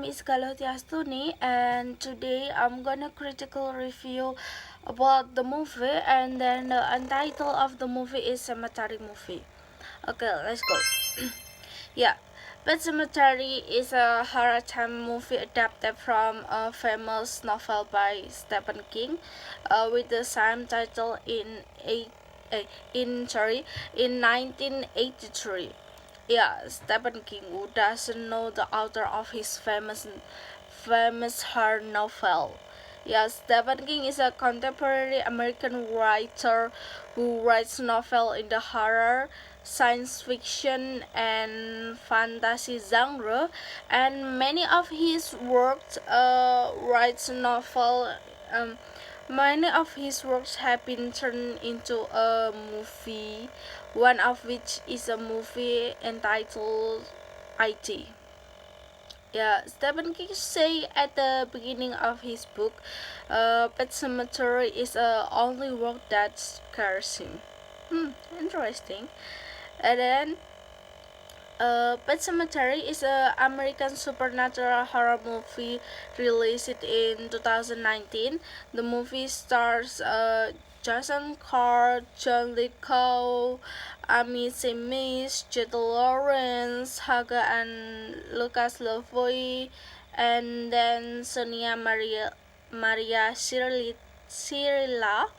is Galotiastuni, and today I'm gonna critical review about the movie, and then the untitle of the movie is Sematary movie. Okay, let's go. Yeah, Pet Sematary is a horror time movie adapted from a famous novel by Stephen King, with the same title in 1983. Yeah, Stephen King. Who doesn't know the author of his famous horror novel? Yeah, Stephen King is a contemporary American writer who writes novel in the horror, science fiction, and fantasy genre, and many of his works writes novel. Um, Many of his works have been turned into a movie, one of which is a movie entitled IT. Yeah, Stephen King say at the beginning of his book, Pet Sematary is the only work that scares him. Interesting. And then Pet Sematary is an American supernatural horror movie released in 2019. The movie stars Jason Carr, John Lithgow, Amy Seamus, Jed Lawrence, Haga and Lucas Lavoie, and then Sonia Maria Cirilla,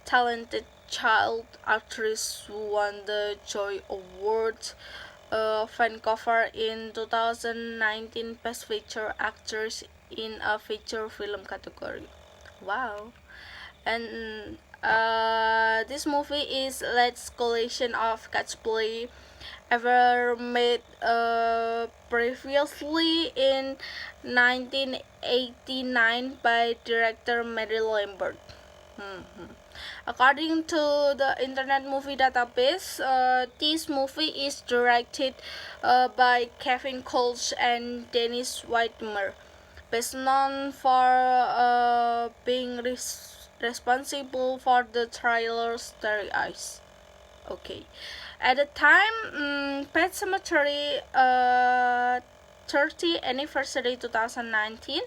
talented child actress who won the Joy Award Vancouver in 2019 Best Feature Actress in a Feature Film category. Wow. And this movie is latest collection of catchplay ever made previously in 1989 by director Mary Lambert. Mm-hmm. According to the Internet Movie Database, this movie is directed by Kevin Coles and Dennis Widmer, best known for being responsible for the trailer Starry Eyes. Okay, at the time, Pet Cemetery 30th anniversary 2019,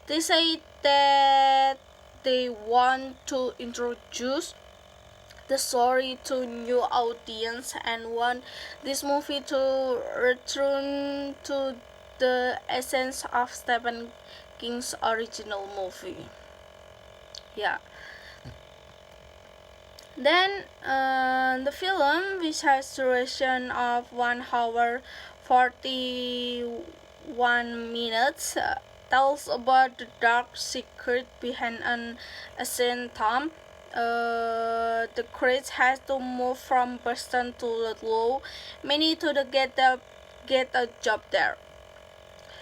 they say that they want to introduce the story to new audience and want this movie to return to the essence of Stephen King's original movie. Yeah. Then the film, which has duration of 1 hour 41 minutes, tells about the dark secret behind an ancient tomb. The Chris has to move from Boston to Ludlow, many to the get a job there.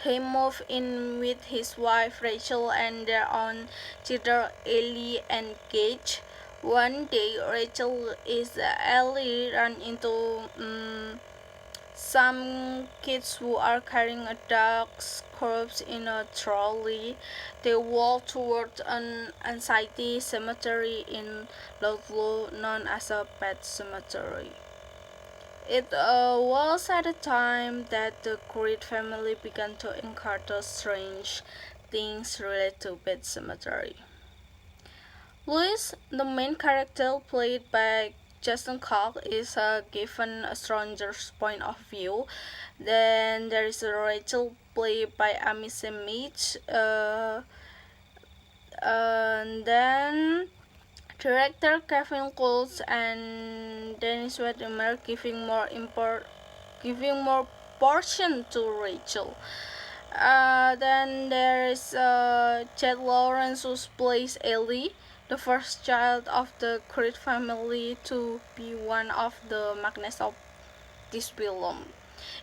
He moved in with his wife Rachel and their own children Ellie and Gage. One day, Rachel is Ellie run into some kids who are carrying a dog's corpse in a trolley. They walk toward an anxiety cemetery in Ludlow known as a pet cemetery. It was at a time that the Creed family began to encounter strange things related to Pet Cemetery. Louis, the main character played by Jason Cock, is given a stranger's point of view. Then there is Rachel, played by Amy Seamus, and then director Kevin Coles and Dennis Wedmer giving more portion to Rachel. Then there is Jed Lawrence, who plays Ellie, the first child of the Creed family to be one of the magnets of this film.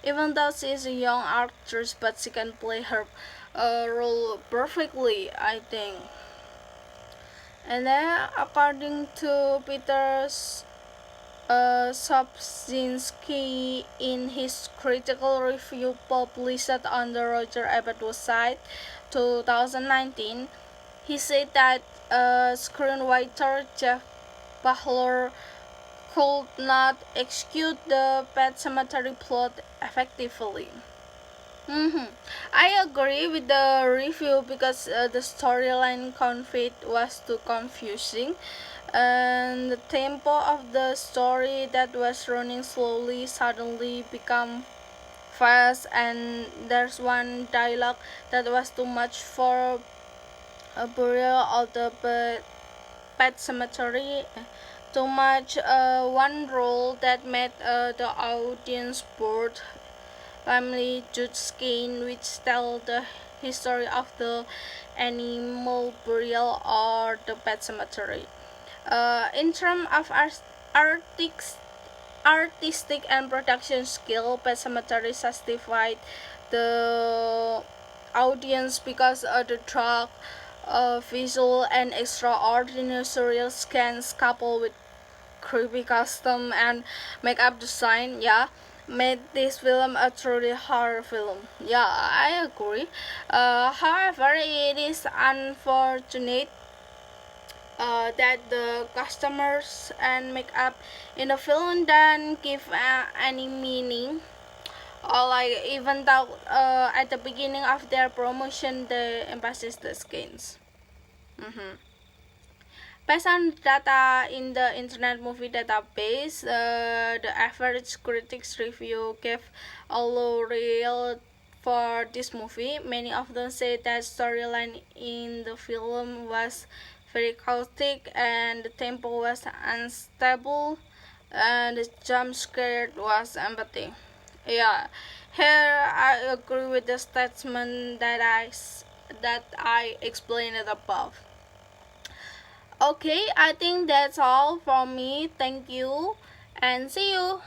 Even though she is a young actress, but she can play her role perfectly, I think. And then, according to Peter Sobzinski in his critical review published on the Roger Ebert website 2019, he said that screenwriter Jeff Bahler could not execute the Pet Cemetery plot effectively. Mm-hmm. I agree with the review because the storyline conflict was too confusing, and the tempo of the story that was running slowly suddenly become fast, and there's one dialogue that was too much for a burial of the pet cemetery. Too much one role that made the audience bored family Judge Skin, which tell the history of the animal burial or the pet cemetery. In terms of artics, artistic and production skill, Pet Cemetery justified the audience because of the dark visual and extraordinary surreal scans coupled with creepy costume and makeup design, yeah, made this film a truly horror film. Yeah, I agree. However, it is unfortunate that the customers and makeup in the film don't give any meaning, or like even though at the beginning of their promotion they emphasize the skins. Mm-hmm. Based on data in the Internet Movie Database, the average critics review gave a low reel for this movie. Many of them say that storyline in the film was very chaotic and the tempo was unstable and the jump scare was empty. Yeah, here I agree with the statement that I explained above. Okay, I think that's all from me. Thank you and see you.